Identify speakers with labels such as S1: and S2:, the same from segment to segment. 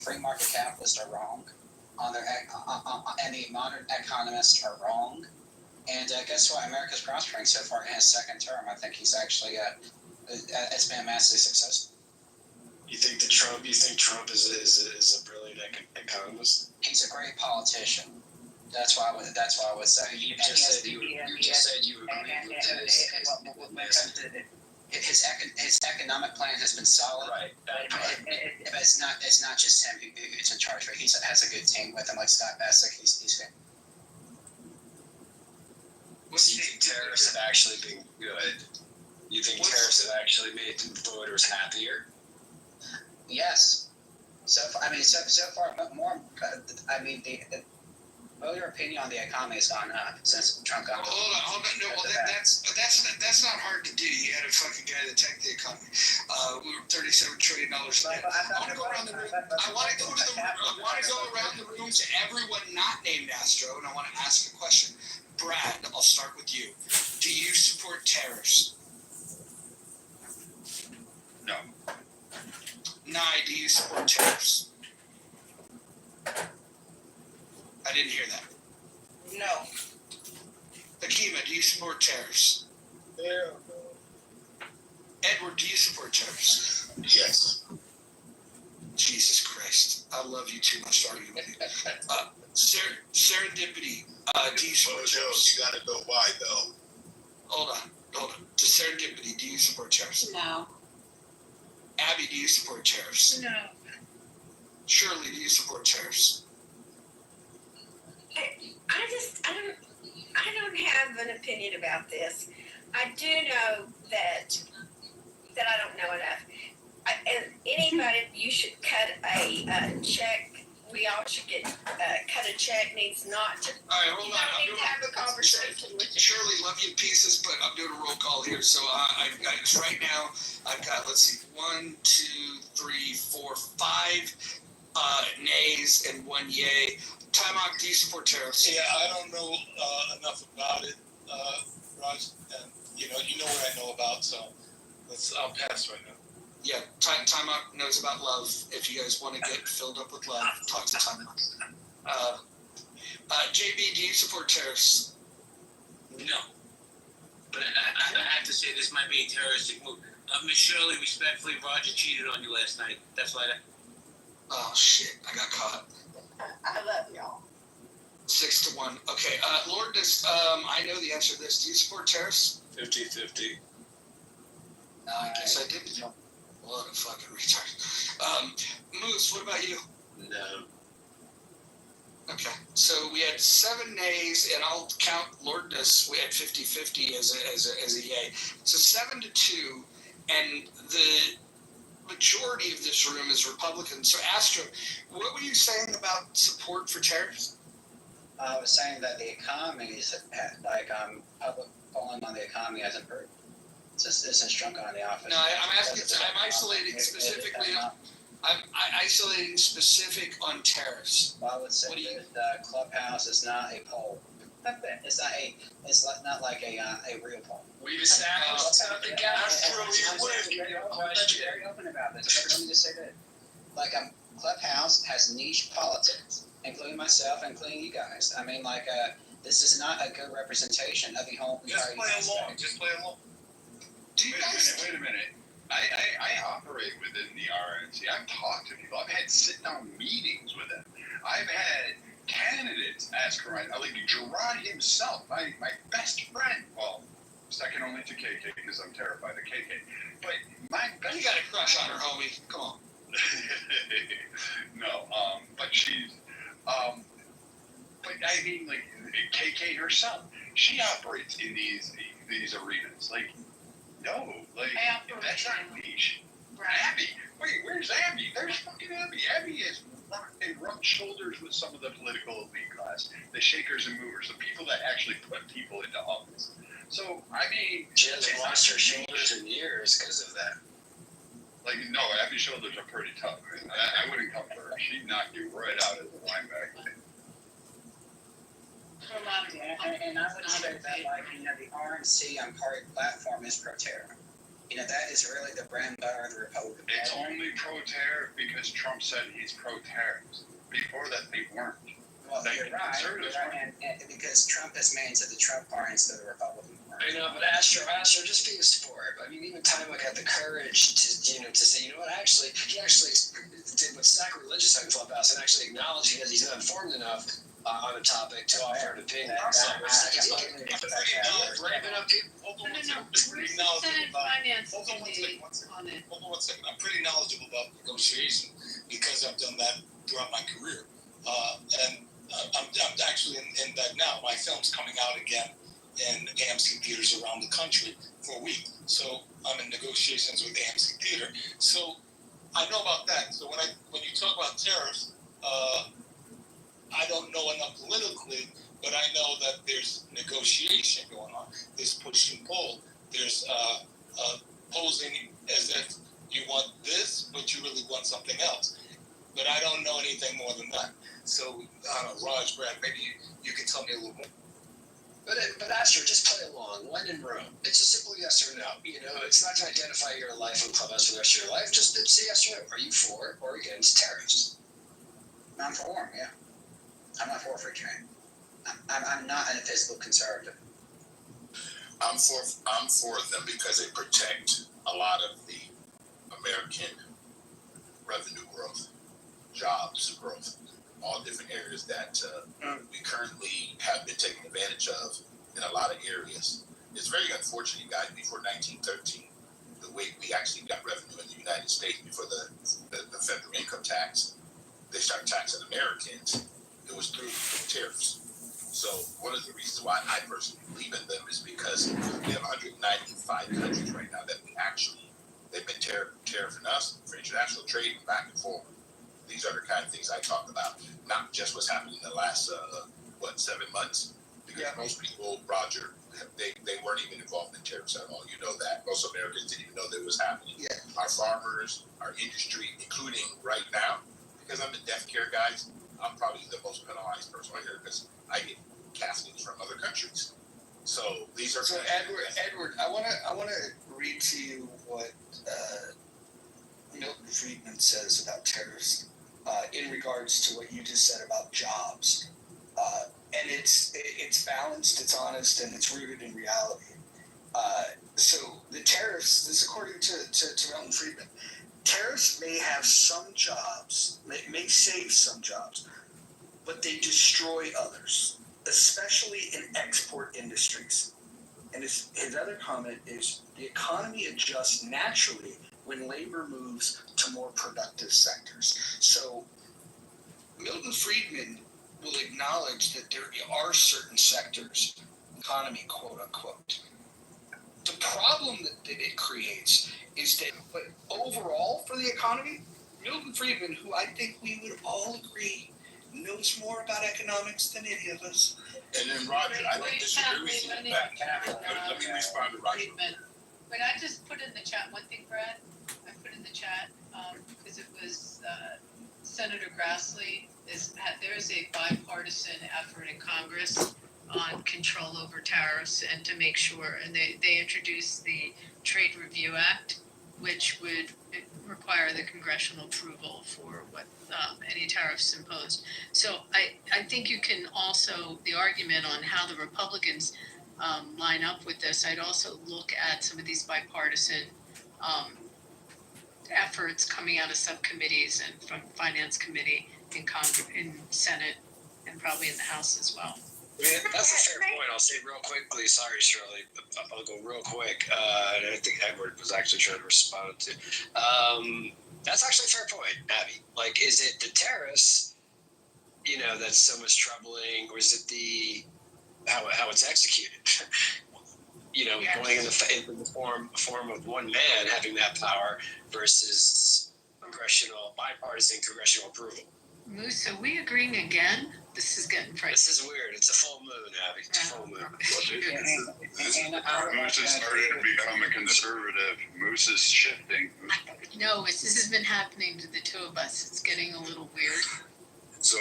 S1: free market capitalists are wrong, and the modern economists are wrong. And guess what? America's prospering so far in his second term. I think he's actually it's been immensely successful.
S2: You think Trump is a brilliant economist?
S1: He's a great politician. That's why I would say.
S2: You just said you agreed with
S1: his economic plan has been solid.
S2: Right.
S1: But it's not just him who's in charge. Right? He has a good team with him, like Scott Bassick. He's good.
S2: Do you think tariffs have actually been good? You think tariffs have actually made voters happier?
S1: Yes. So far, more. I mean, the voter opinion on the economy has gone up since Trump got.
S3: Hold on. No, well, that's not hard to do. You had a fucking guy that tanked the economy. We were $37 trillion. I want to go around the room. I want to go around the room to everyone not named Astro, and I want to ask a question. Brad, I'll start with you. Do you support tariffs?
S4: No.
S3: Nye, do you support tariffs? I didn't hear that.
S5: No.
S3: Akima, do you support tariffs?
S4: Yeah.
S3: Edward, do you support tariffs?
S4: Yes.
S3: Jesus Christ. I love you too much to argue with you. Serendipity, do you support tariffs?
S4: You gotta know why, though.
S3: Hold on. To Serendipity, do you support tariffs?
S5: No.
S3: Abby, do you support tariffs?
S5: No.
S3: Shirley, do you support tariffs?
S5: I don't have an opinion about this. I do know that I don't know enough. And anybody, you should cut a check. We all should get cut a check. Needs not to.
S3: All right, hold on.
S5: You don't need to have a conversation with you.
S3: Shirley, love you in pieces, but I'm doing a roll call here. So right now, I've got, let's see, 1, 2, 3, 4, 5 nays and 1 yay. Timok, do you support tariffs?
S4: Yeah, I don't know enough about it, Raj, and you know what I know about, so I'll pass right now.
S3: Yeah, Timok knows about love. If you guys want to get filled up with love, talk to Timok. JB, do you support tariffs?
S6: No. But I have to say, this might be a terroristic move. Miss Shirley, respectfully, Roger cheated on you last night. That's why
S3: Oh, shit. I got caught.
S5: I love y'all.
S3: 6-1. Okay, Lord, I know the answer to this. Do you support tariffs?
S2: 50-50.
S3: I guess I did. What a fucking retard. Moose, what about you?
S2: No.
S3: Okay, so we had 7 nays, and I'll count Lordness. We had 50-50 as a yay. So 7-2, and the majority of this room is Republican. So Astro, what were you saying about support for tariffs?
S1: I was saying that the economy is public polling on the economy hasn't improved. It's shrunk on the office.
S3: No, I'm asking. I'm isolating specifically. I'm isolating specific on tariffs.
S1: Well, I would say that Clubhouse is not a poll. It's not like a real poll.
S2: We've established something, guys.
S1: I'm very open about this. Let me just say that, Clubhouse has niche politics, including myself, including you guys. I mean, this is not a good representation of the whole entire United States.
S4: Just play along. Wait a minute. I operate within the RNC. I've talked to people. I've had sit-down meetings with them. I've had candidates ask for like Gerard himself, my best friend. Well, second only to KK because I'm terrified of KK. But my best
S3: You got a crush on her, homie. Come on.
S4: No, but she's, but I mean, like KK herself, she operates in these arenas. Like, no, like that's not niche. Abby, wait, where's Abby? There's fucking Abby. Abby is rocked and rubbed shoulders with some of the political elite class, the shakers and movers, the people that actually put people into office. So, I mean,
S2: She hasn't washed her shoulders in years because of that.
S4: like, no, Abby's shoulders are pretty tough. I wouldn't come for her. She'd knock you right out of the linebacker.
S1: And I would say that, the RNC party platform is pro-terror. You know, that is really the bread and butter of the Republican Party.
S4: It's only pro-tariff because Trump said he's pro-tariffs. Before that, they weren't.
S1: Well,
S4: Thank
S1: you're
S4: you.
S1: right.
S4: Conservatives
S1: And because Trump has made it to the Trump party instead of the Republican party.
S2: I know, but Astro, just be a sport. I mean, even Time had the courage to say, you know what, he actually did what's sacrilegious on Clubhouse and actually acknowledging that he's not informed enough on a topic to offer an opinion.
S3: I'm pretty knowledgeable about negotiation because I've done that throughout my career. And I'm actually in that now. My film's coming out again in AMC theaters around the country for a week. So I'm in negotiations with AMC Theater. So I know about that. So when you talk about tariffs, I don't know enough politically, but I know that there's negotiation going on. There's push and pull. There's posing as if you want this, but you really want something else. But I don't know anything more than that. So, I don't know, Raj, Brad, maybe you can tell me a little more.
S2: But Astro, just play along. When in Rome, it's a simple yes or no. You know, it's not to identify your life on Clubhouse for the rest of your life. Just it's a yes or no. Are you for or against tariffs?
S1: I'm for them, yeah. I'm not for free trade. I'm not an fiscal conservative.
S7: I'm for them because they protect a lot of the American revenue growth, jobs growth, all different areas that we currently have been taken advantage of in a lot of areas. It's very unfortunate, guys, before 1913, the way we actually got revenue in the United States before the federal income tax, they started taxing Americans, it was through tariffs. So one of the reasons why I personally believe in them is because we have 195 countries right now that they've been tariffing us for international trade and back and forth. These are the kind of things I talk about, not just what's happened in the last, 7 months? Because most people, Roger, they weren't even involved in tariffs at all. You know that. Most Americans didn't even know that it was happening.
S3: Yeah.
S7: Our farmers, our industry, including right now, because I'm a deaf care guy, I'm probably the most penalized person right here because I get castings from other countries. So these are.
S3: So Edward, I wanna read to you what Milton Friedman says about tariffs in regards to what you just said about jobs, and it's balanced, it's honest, and it's rooted in reality. So the tariffs, this according to Milton Friedman, tariffs may have some jobs, may save some jobs, but they destroy others, especially in export industries. And his other comment is the economy adjusts naturally when labor moves to more productive sectors. So Milton Friedman will acknowledge that there are certain sectors, economy, quote unquote. The problem that it creates is that, but overall for the economy, Milton Friedman, who I think we would all agree knows more about economics than any of us.
S7: And then Roger, I don't disagree with you. Let me respond to Roger.
S8: Wait, I just put in the chat one thing, Brad. I put in the chat because it was Senator Grassley. There's a bipartisan effort in Congress on control over tariffs and to make sure, and they introduced the Trade Review Act, which would require the congressional approval for what any tariffs imposed. So I think you can also, the argument on how the Republicans line up with this, I'd also look at some of these bipartisan efforts coming out of subcommittees and from Finance Committee in Congress, in Senate, and probably in the House as well.
S2: That's a fair point. I'll say real quickly. Sorry, Shirley. I'll go real quick. And I think Edward was actually trying to respond to. That's actually a fair point, Abby. Like, is it the tariffs, that's so much troubling, or is it the how it's executed? Going in the form of one man having that power versus bipartisan congressional approval.
S8: Moose, are we agreeing again? This is getting frightening.
S2: This is weird. It's a full moon, Abby. It's a full moon.
S4: Moose has started to become a conservative. Moose is shifting.
S8: No, this has been happening to the two of us. It's getting a little weird.
S7: So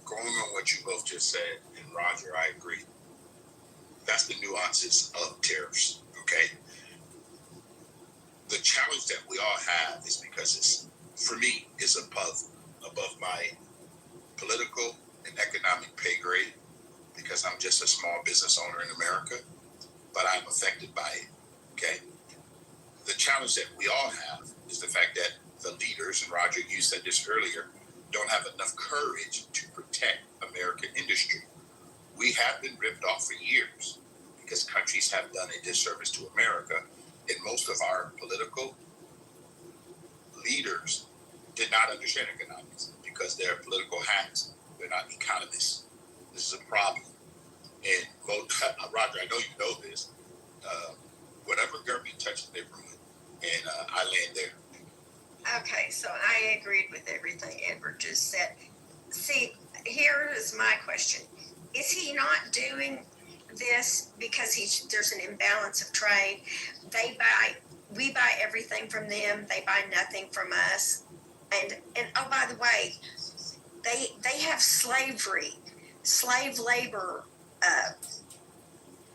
S7: going on what you both just said, and Roger, I agree. That's the nuances of tariffs, okay? the challenge that we all have is because it's, for me, is above my political and economic pay grade, because I'm just a small business owner in America, but I'm affected by it. Okay. The challenge that we all have is the fact that the leaders, and Roger, you said this earlier, don't have enough courage to protect American industry. We have been ripped off for years because countries have done a disservice to America, and most of our political leaders did not understand economics because they're political hacks. They're not economists. This is a problem. And Roger, I know you know this. Whatever government touches, they ruin. And I land there.
S5: Okay, so I agreed with everything Edward just said. See, here is my question. Is he not doing this because there's an imbalance of trade? We buy everything from them, they buy nothing from us. And oh, by the way, they have slave labor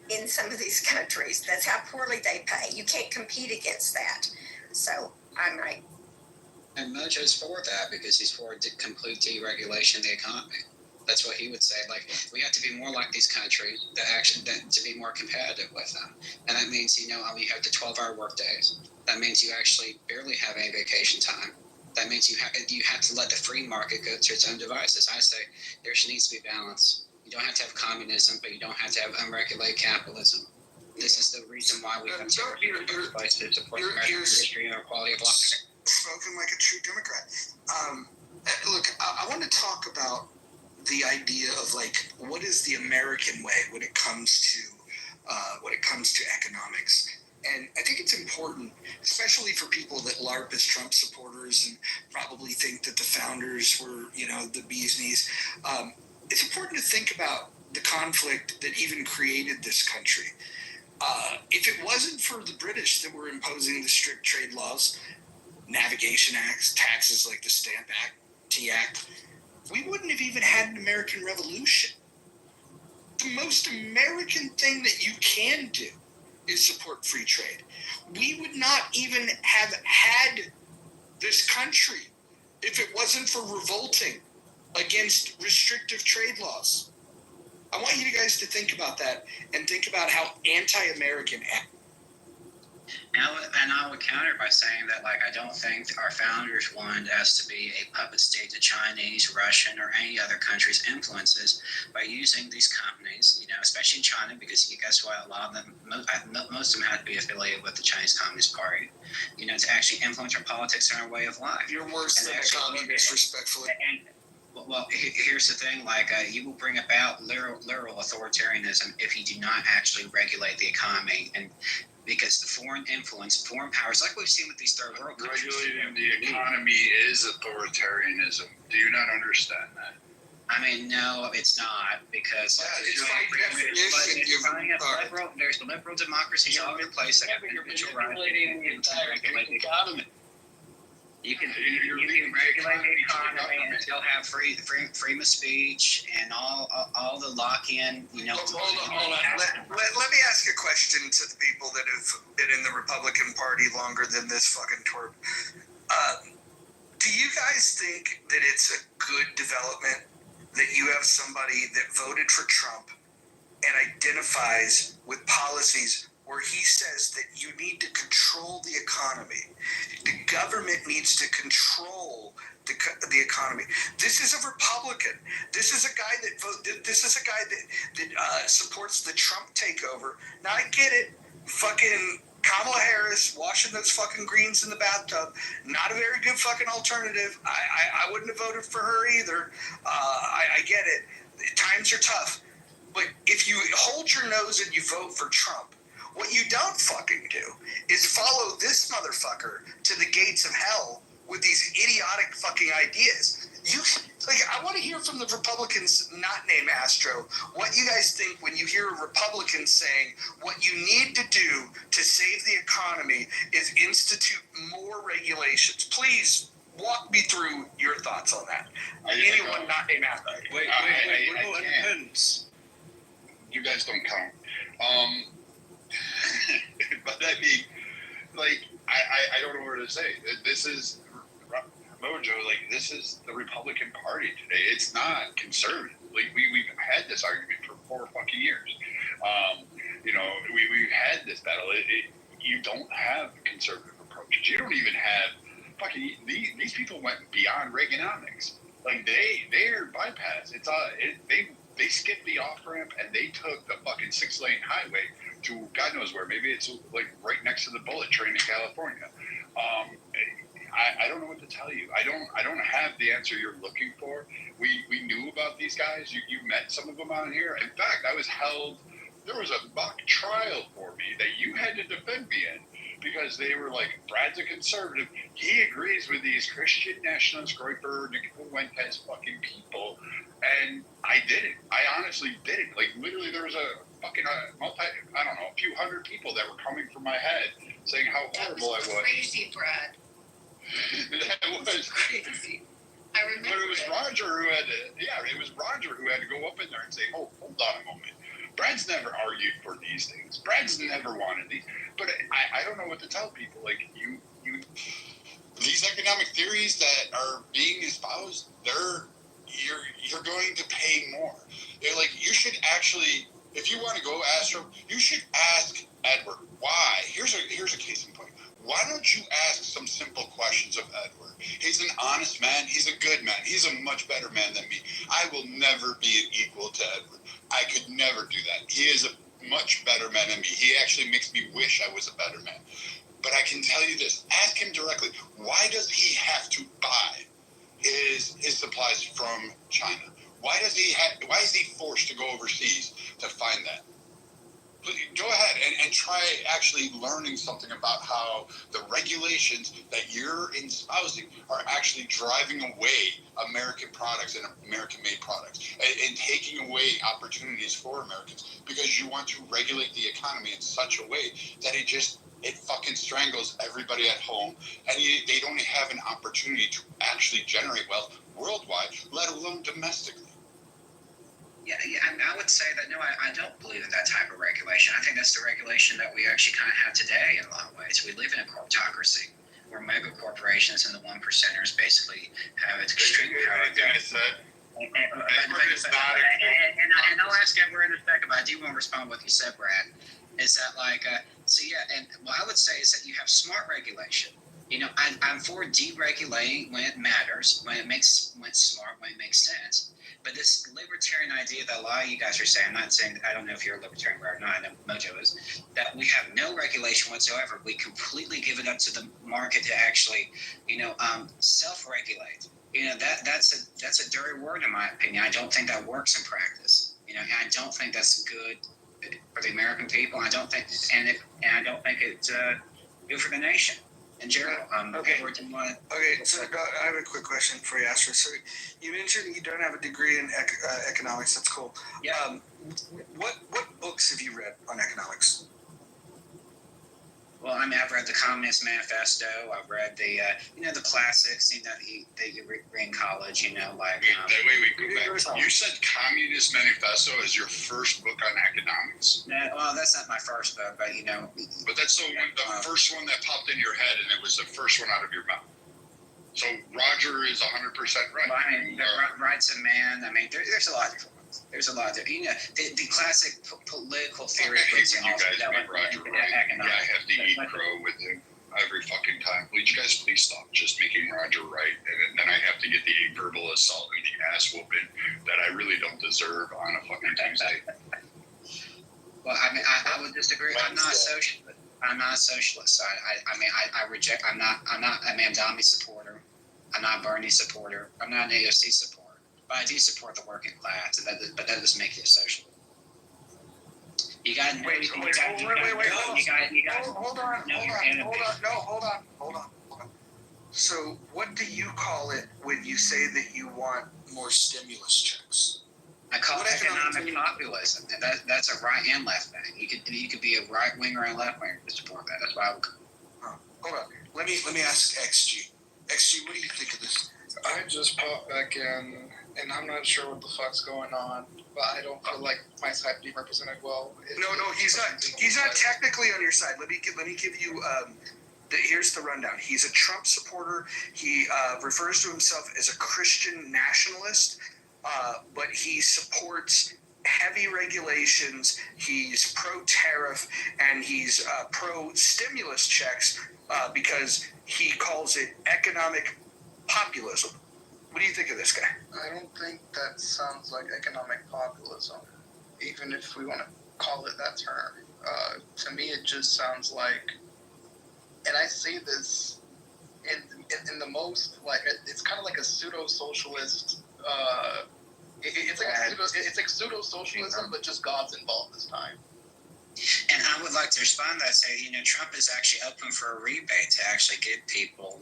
S5: in some of these countries. That's how poorly they pay. You can't compete against that. So I'm right.
S1: And Mojo's for that because he's for complete deregulation of the economy. That's what he would say. Like, we have to be more like these countries to be more competitive with them. And that means, you have the 12-hour work days. That means you actually barely have any vacation time. That means you have to let the free market go to its own devices. I say there needs to be balance. You don't have to have communism, but you don't have to have unregulated capitalism. This is the reason why we have to support the American industry and our quality of life.
S3: Spoken like a true Democrat. Look, I want to talk about the idea of like what is the American way when it comes to economics. And I think it's important, especially for people that LARP as Trump supporters and probably think that the founders were, the bee's knees. It's important to think about the conflict that even created this country. If it wasn't for the British that were imposing the strict trade laws, navigation acts, taxes like the Stamp Act, Tea Act, we wouldn't have even had an American Revolution. The most American thing that you can do is support free trade. We would not even have had this country if it wasn't for revolting against restrictive trade laws. I want you guys to think about that and think about how anti-American.
S1: And I would counter by saying that, I don't think our founders wanted us to be a puppet state to Chinese, Russian, or any other country's influences by using these companies, especially in China, because guess what? A lot of them, most of them had to be affiliated with the Chinese Communist Party, to actually influence our politics and our way of life.
S3: You're worse than a communist, respectfully.
S1: Well, here's the thing, you will bring about literal authoritarianism if you do not actually regulate the economy, and because the foreign influence, foreign powers, like we've seen with these third world countries.
S4: Regulating the economy is authoritarianism. Do you not understand that?
S1: I mean, no, it's not, because there's liberal democracies all over the place that have individual rights.
S6: Regulating the entire economy.
S1: You can regulate the economy and still have freedom of speech and all the lock-in,
S3: Hold on. Let me ask a question to the people that have been in the Republican Party longer than this fucking twerp. Do you guys think that it's a good development that you have somebody that voted for Trump and identifies with policies where he says that you need to control the economy? The government needs to control the economy. This is a Republican. This is a guy that supports the Trump takeover. Now I get it. Fucking Kamala Harris washing those fucking greens in the bathtub. Not a very good fucking alternative. I wouldn't have voted for her either. I get it. Times are tough. But if you hold your nose and you vote for Trump, what you don't fucking do is follow this motherfucker to the gates of hell with these idiotic fucking ideas. I want to hear from the Republicans not named Astro what you guys think when you hear a Republican saying what you need to do to save the economy is institute more regulations. Please walk me through your thoughts on that. Anyone not named Astro.
S4: Wait, independence. You guys don't count. But I mean, I don't know what to say. This is Mojo. Like, this is the Republican Party today. It's not conservative. Like, we've had this argument for 4 fucking years. You know, we've had this battle. You don't have conservative approaches. You don't even have fucking these people went beyond Reaganomics. Like, they're bypass. It's they skipped the off ramp and they took the fucking 6-lane highway to God knows where. Maybe it's like right next to the bullet train in California. I don't know what to tell you. I don't have the answer you're looking for. We knew about these guys. You met some of them on here. In fact, there was a mock trial for me that you had to defend me in because they were like, Brad's a conservative. He agrees with these Christian nationalist, Groyper, Nicole Fuentes fucking people. And I didn't. I honestly didn't. Like, literally, there was a fucking, a few hundred people that were coming from my head saying how horrible I was.
S5: Crazy, Brad.
S4: That was
S5: crazy. I remember.
S4: But it was Roger who had to go up in there and say, oh, hold on a moment. Brad's never argued for these things. Brad's never wanted these. But I don't know what to tell people. Like, you these economic theories that are being espoused, you're going to pay more. They're like, you should actually, if you want to go Astro, you should ask Edward why. Here's a case in point. Why don't you ask some simple questions of Edward? He's an honest man. He's a good man. He's a much better man than me. I will never be equal to Edward. I could never do that. He is a much better man than me. He actually makes me wish I was a better man. But I can tell you this. Ask him directly. Why does he have to buy his supplies from China? Why is he forced to go overseas to find that? Go ahead and try actually learning something about how the regulations that you're espousing are actually driving away American products and American-made products and taking away opportunities for Americans because you want to regulate the economy in such a way that it fucking strangles everybody at home and they don't have an opportunity to actually generate wealth worldwide, let alone domestically.
S1: Yeah, I would say that, no, I don't believe in that type of regulation. I think that's the regulation that we actually kind of have today in a lot of ways. We live in a corporatocracy where mega corporations and the 1%ers basically have extreme power. And I'll ask Edward in a second, but I do want to respond to what you said, Brad. Is that like, and what I would say is that you have smart regulation. You know, I'm for deregulating when it matters, when it's smart, when it makes sense. But this libertarian idea that a lot of you guys are saying, I'm not saying, I don't know if you're a libertarian or not, I know Mojo is, that we have no regulation whatsoever. We completely give it up to the market to actually, self-regulate. You know, that's a dirty word in my opinion. I don't think that works in practice. You know, and I don't think that's good for the American people. I don't think, and I don't think it's good for the nation. In general,
S3: Okay, so I have a quick question for you, Astro. So you mentioned you don't have a degree in economics. That's cool.
S1: Yeah.
S3: What books have you read on economics?
S1: Well, I mean, I've read the Communist Manifesto. I've read the, the classics, that you read in college,
S4: Wait, go back. You said Communist Manifesto as your first book on economics?
S1: No, well, that's not my first book, but,
S4: But that's the first one that popped in your head, and it was the first one out of your mouth. So Roger is 100% right.
S1: Well, I mean, Rights of Man. I mean, there's a lot of different ones. There's a lot of different, the classic political theory.
S4: I hate when you guys make Roger right. Yeah, I have to eat crow with him every fucking time. Will you guys please stop just making Roger right? And then I have to get the verbal assault and the ass whooping that I really don't deserve on a fucking Tuesday.
S1: Well, I mean, I would disagree. I'm not a socialist. I reject. I'm not a Mandami supporter. I'm not a Bernie supporter. I'm not an AOC supporter. But I do support the working class. But that doesn't make you a socialist. You got.
S3: Hold on. So, what do you call it when you say that you want more stimulus checks?
S1: I call it economic populism, and that's a right and left thing. You could be a right winger and a left winger to support that. That's why I would.
S3: Hold on. Let me ask XG. XG, what do you think of this?
S9: I just popped back in, and I'm not sure what the fuck's going on, but I don't feel like my side being represented well.
S3: No, he's not technically on your side. Let me give you
S10: here's the rundown. He's a Trump supporter. He refers to himself as a Christian nationalist, but he supports heavy regulations. He's pro-tariff, and he's pro-stimulus checks because he calls it economic populism. What do you think of this guy?
S9: I don't think that sounds like economic populism, even if we want to call it that term. To me, it just sounds like, and I say this in the most, like, it's kind of like a pseudo-socialist, it's like pseudo-socialism, but just God's involved this time.
S1: And I would like to respond to that, say, Trump is actually open for a rebate to actually give people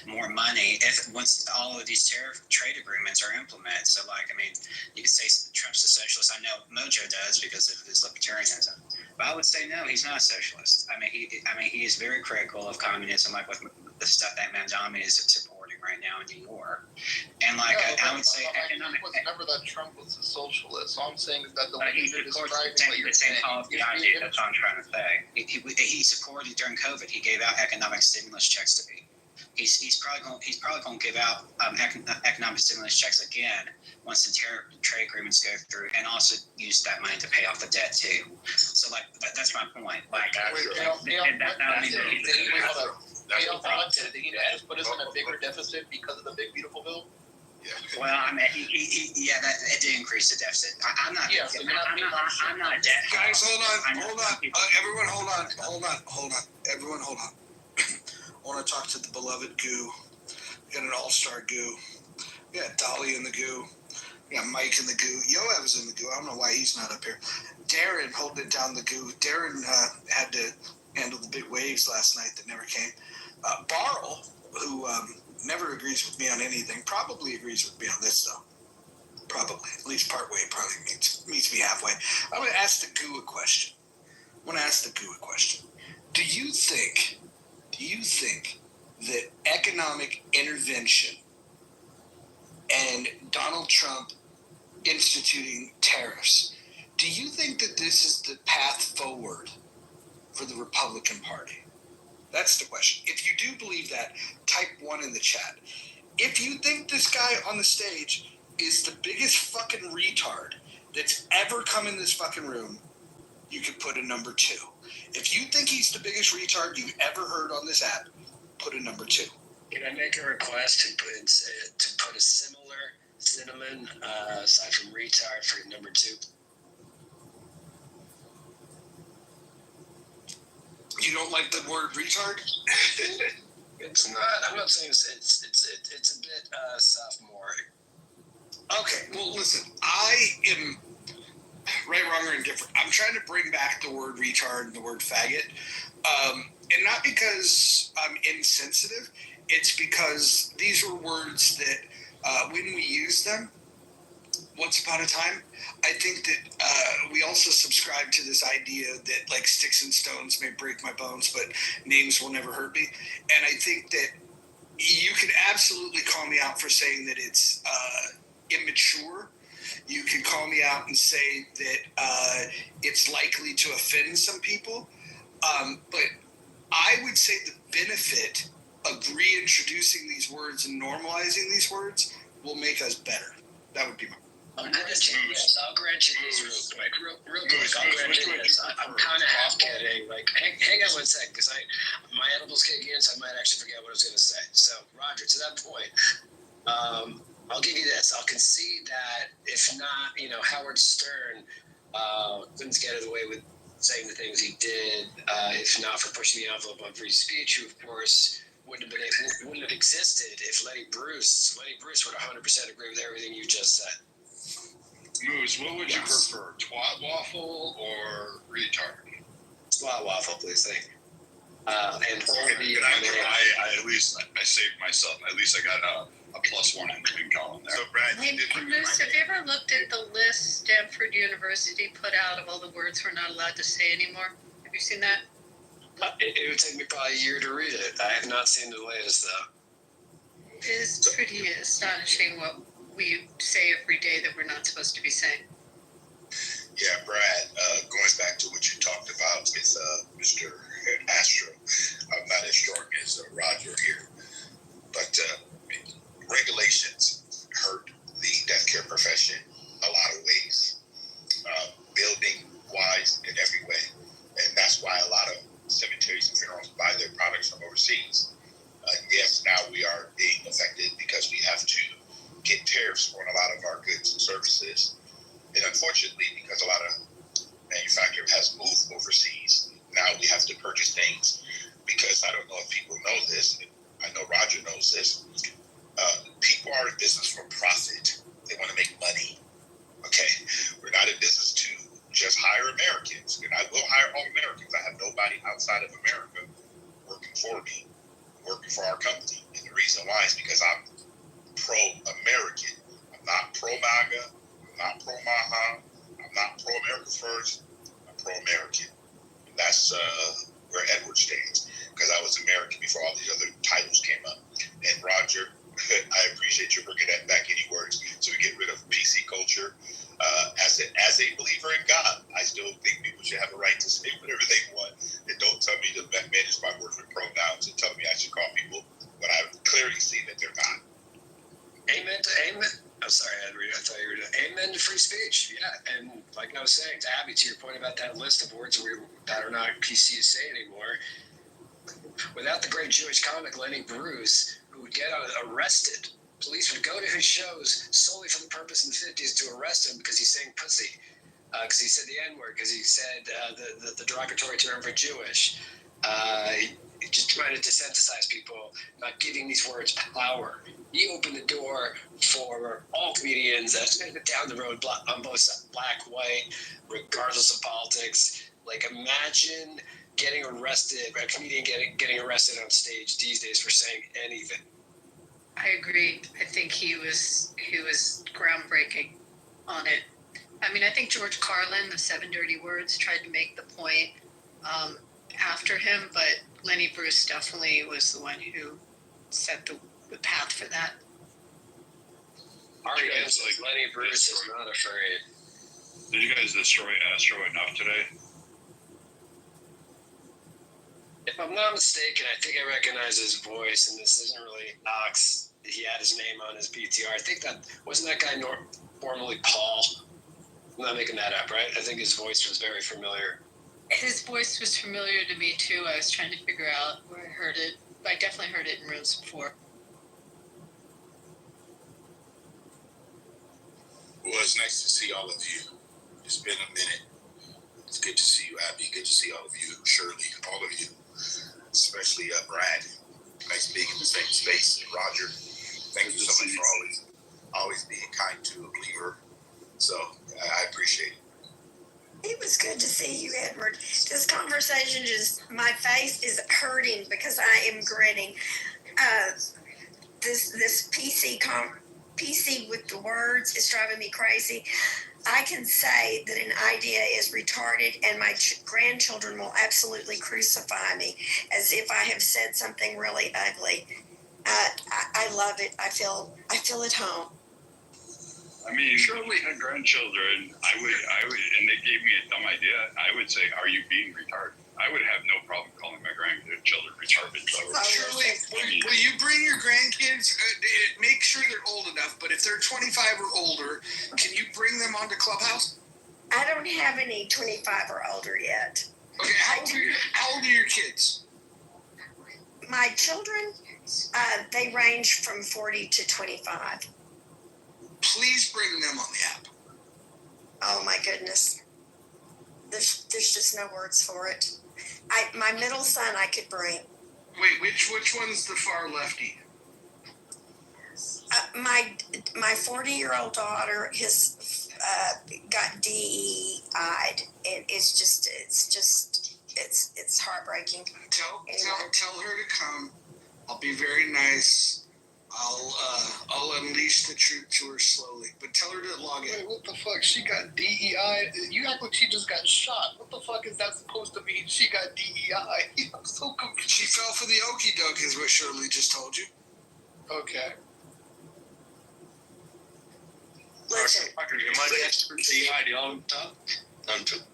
S1: more money once all of these trade agreements are implemented. So, you could say Trump's a socialist. I know Mojo does because of his libertarianism, but I would say no, he's not a socialist. He is very critical of communism, like with the stuff that Mandami is supporting right now in New York. And I would say economic.
S9: It was never that Trump was a socialist. All I'm saying is that the way
S1: He's
S9: you're
S1: of course
S9: describing what you're saying.
S1: That's what I'm trying to say. He supported during COVID. He gave out economic stimulus checks to people. He's probably going to give out economic stimulus checks again once the trade agreements go through, and also use that money to pay off the debt too. So that's my point.
S9: Did he just put us in a bigger deficit because of the big beautiful bill?
S7: Yeah.
S1: Well, it did increase the deficit. I'm not.
S9: Yeah, so
S1: I'm not a debt.
S3: Guys, hold on. Everyone, hold on. Everyone, hold on. I want to talk to the beloved goo. We got an all-star goo. We got Dolly in the goo. We got Mike in the goo. Yoav is in the goo. I don't know why he's not up here. Darren holding it down the goo. Darren had to handle the big waves last night that never came. Barl, who never agrees with me on anything, probably agrees with me on this, though. Probably. At least part way, probably meets me halfway. I'm going to ask the goo a question. Do you think that economic intervention and Donald Trump instituting tariffs, do you think that this is the path forward for the Republican Party? That's the question. If you do believe that, type 1 in the chat. If you think this guy on the stage is the biggest fucking retard that's ever come in this fucking room, you could put a number 2. If you think he's the biggest retard you've ever heard on this app, put a number 2.
S2: Can I make a request to put a similar cinnamon aside from retard for number 2?
S3: You don't like the word retard?
S2: It's not. I'm not saying it's a bit sophomore.
S3: Okay, well, listen, I am right, wrong, or indifferent. I'm trying to bring back the word retard and the word faggot. And not because I'm insensitive, it's because these were words that when we use them, once upon a time, I think that we also subscribe to this idea that sticks and stones may break my bones, but names will never hurt me. And I think that you can absolutely call me out for saying that it's immature. You can call me out and say that it's likely to offend some people. But I would say the benefit of reintroducing these words and normalizing these words will make us better. That would be my
S2: I'll grant you this real quick. Real quick, I'll grant you this. I'm kind of half kidding. Hang on 1 second, because my edibles kick in, so I might actually forget what I was going to say. So, Roger, to that point, I'll give you this. I'll concede that if not, Howard Stern couldn't get away with saying the things he did, if not for pushing the envelope on free speech, who, of course, wouldn't have existed if Lenny Bruce would 100% agree with everything you just said.
S4: Moose, what would you prefer, twat waffle or retard?
S2: Twat waffle, please. Thank you.
S4: I at least I saved myself. At least I got a +1 in column there. So Brad,
S8: Hey, Moose, have you ever looked at the list Stanford University put out of all the words we're not allowed to say anymore? Have you seen that?
S2: It would take me probably a year to read it. I have not seen the latest, though.
S8: It is pretty astonishing what we say every day that we're not supposed to be saying.
S7: Yeah, Brad, going back to what you talked about with Mr. Astro, I'm not as strong as Roger here, but regulations hurt the death care profession a lot of ways, building wise in every way, and that's why a lot of cemeteries and funerals buy their products from overseas. Yes, now we are being affected because we have to get tariffs on a lot of our goods and services, and unfortunately, because a lot of manufacturer has moved overseas, now we have to purchase things because I don't know if people know this. I know Roger knows this. People are in business for profit. They want to make money. Okay, we're not in business to just hire Americans, and I will hire all Americans. I have nobody outside of America working for me, working for our company, and the reason why is because I'm pro-American. I'm not pro-MAGA. I'm not pro-Maha. I'm not pro-America First. I'm pro-American. And that's where Edward stands, because I was American before all these other titles came up. And Roger, I appreciate you bringing that back any words so we get rid of PC culture. As a believer in God, I still think people should have a right to say whatever they want. And don't tell me to manage my words with pronouns and tell me I should call people what I clearly see that they're not.
S2: Amen to amen. I'm sorry, Edward. I thought you were doing amen to free speech. Yeah, and like I was saying to Abby, to your point about that list of words that are not PC to say anymore, without the great Jewish comic Lenny Bruce, who would get arrested, police would go to his shows solely for the purpose in the 50s to arrest him because he's saying pussy, because he said the N-word, because he said the derogatory term for Jewish. Just trying to desensitize people, not giving these words power. He opened the door for all comedians down the road on both sides, black, white, regardless of politics. Like, imagine getting arrested, a comedian getting arrested on stage these days for saying anything.
S8: I agree. I think he was groundbreaking on it. I mean, I think George Carlin of 7 Dirty Words tried to make the point after him, but Lenny Bruce definitely was the one who set the path for that.
S2: Our guys like Lenny Bruce is not afraid.
S4: Did you guys destroy Astro enough today?
S2: If I'm not mistaken, I think I recognize his voice, and this isn't really Knox. He had his name on his PTR. I think wasn't that guy formerly Paul? I'm not making that up, right? I think his voice was very familiar.
S8: His voice was familiar to me too. I was trying to figure out where I heard it. I definitely heard it in rooms before.
S7: Well, it's nice to see all of you. It's been a minute. It's good to see you, Abby. Good to see all of you, Shirley, all of you, especially Brad. Nice being in the same space. And Roger, thank you so much for always being kind to a believer. So I appreciate it.
S5: It was good to see you, Edward. This conversation my face is hurting because I am gritting. This PC with the words is driving me crazy. I can say that an idea is retarded, and my grandchildren will absolutely crucify me as if I have said something really ugly. I love it. I feel at home.
S4: I mean, surely had grandchildren, I would, and they gave me a dumb idea. I would say, "Are you being retarded?" I would have no problem calling my grandchildren retarded.
S3: Shirley, will you bring your grandkids? Make sure they're old enough. But if they're 25 or older, can you bring them onto Clubhouse?
S5: I don't have any 25 or older yet.
S3: Okay, how old are your kids?
S5: My children, they range from 40 to 25.
S3: Please bring them on the app.
S5: Oh my goodness. There's just no words for it. My middle son I could bring.
S3: Wait, which one's the far lefty?
S5: My 40-year-old daughter has got DEI'd, and it's heartbreaking.
S3: Tell her to come. I'll be very nice. I'll unleash the truth to her slowly, but tell her to log in.
S9: Wait, what the fuck? She got DEI? You act like she just got shot. What the fuck is that supposed to mean? She got DEI. I'm so confused.
S3: She fell for the okie doke, is what Shirley just told you.
S9: Okay.
S5: Listen.
S6: You might ask for DEI all the time. Okay.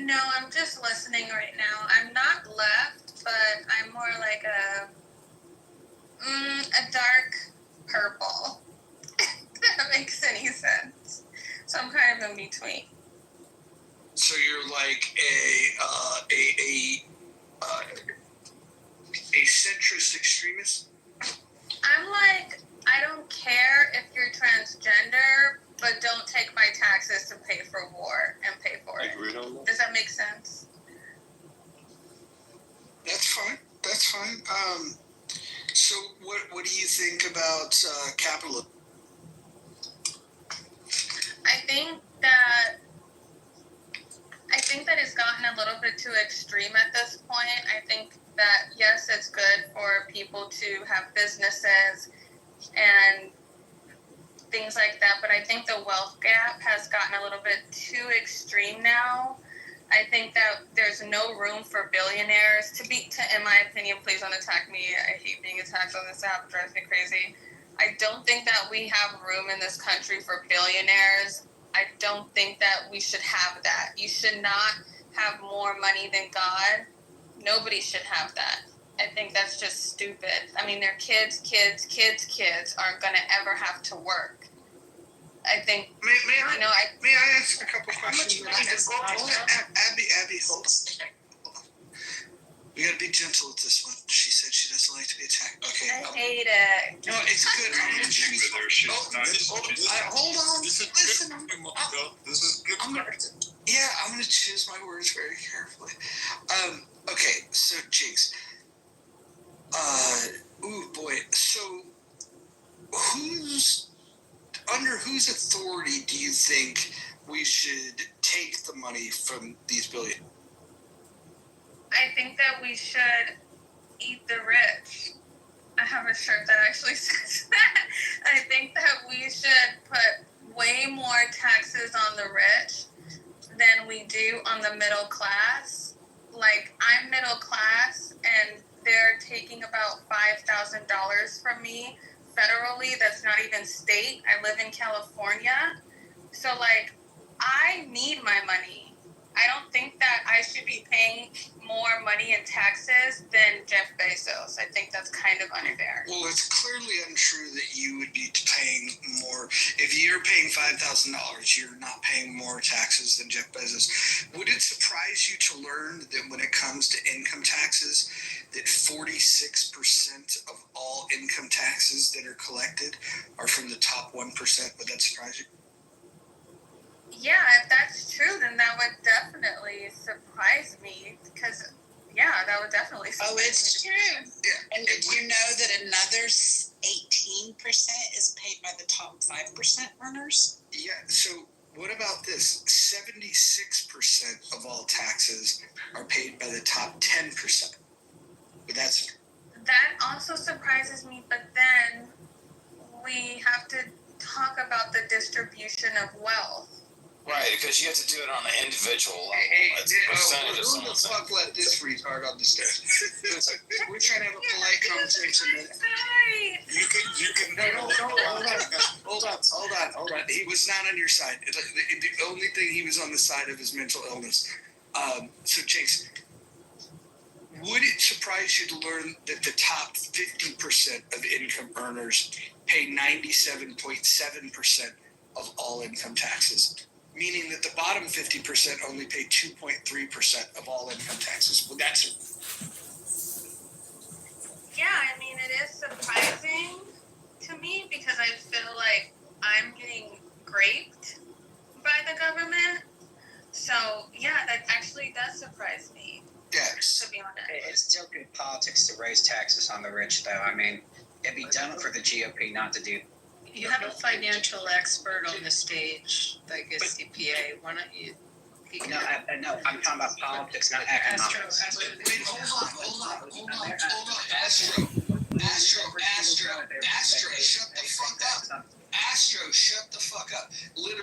S11: No, I'm just listening right now. I'm not left, but I'm more like a dark purple. If that makes any sense. So I'm kind of in between.
S10: So you're like a centrist extremist?
S11: I'm like, I don't care if you're transgender, but don't take my taxes to pay for war and pay for it. Does that make sense?
S10: That's fine. That's fine. So what do you think about capitalism?
S11: I think that it's gotten a little bit too extreme at this point. I think that, yes, it's good for people to have businesses and things like that, but I think the wealth gap has gotten a little bit too extreme now. I think that there's no room for billionaires in my opinion, please don't attack me. I hate being attacked on this app. It drives me crazy. I don't think that we have room in this country for billionaires. I don't think that we should have that. You should not have more money than God. Nobody should have that. I think that's just stupid. I mean, their kids aren't going to ever have to work. I think,
S10: May I ask a couple questions? Abby, hold on. We gotta be gentle with this one. She said she doesn't like to be attacked. Okay.
S11: I hate it.
S10: No, it's good. I'm gonna choose. Hold on. Listen.
S7: This is good.
S10: I'm gonna choose my words very carefully. Okay, so Jinx. Oh boy. So, under whose authority do you think we should take the money from these billion?
S11: I think that we should eat the rich. I have a shirt that actually says that. I think that we should put way more taxes on the rich than we do on the middle class. Like, I'm middle class, and they're taking about $5,000 from me federally. That's not even state. I live in California. So, like, I need my money. I don't think that I should be paying more money in taxes than Jeff Bezos. I think that's kind of unfair.
S10: Well, it's clearly untrue that you would be paying more. If you're paying $5,000, you're not paying more taxes than Jeff Bezos. Would it surprise you to learn that when it comes to income taxes, that 46% of all income taxes that are collected are from the top 1%? Would that surprise you?
S11: Yeah, if that's true, then that would definitely surprise me. Because, yeah, that would definitely surprise me.
S12: Oh, it's true.
S10: Yeah.
S12: And did you know that another 18% is paid by the top 5% earners?
S10: Yeah, so what about this? 76% of all taxes are paid by the top 10%. But
S11: that also surprises me, but then we have to talk about the distribution of wealth.
S2: Right, because you have to do it on an individual level.
S10: Who the fuck let this retard on the stage? We're trying to have a polite conversation.
S11: Sorry.
S10: You can. No, hold on. He was not on your side. The only thing he was on the side of is mental illness. So, Chase, would it surprise you to learn that the top 50% of income earners pay 97.7% of all income taxes? Meaning that the bottom 50% only pay 2.3% of all income taxes. Well, that's
S11: Yeah, I mean, it is surprising to me because I feel like I'm getting raped by the government. So, yeah, that actually does surprise me.
S10: Yes.
S11: To be honest.
S1: It's still good politics to raise taxes on the rich, though. I mean, it'd be dumb for the GOP not to do.
S8: You have a financial expert on the stage, like a CPA. Why don't you?
S1: No, I'm talking about politics, not economics.
S3: Wait, hold on. Astro, shut the fuck up. Astro, shut the fuck up. Literally.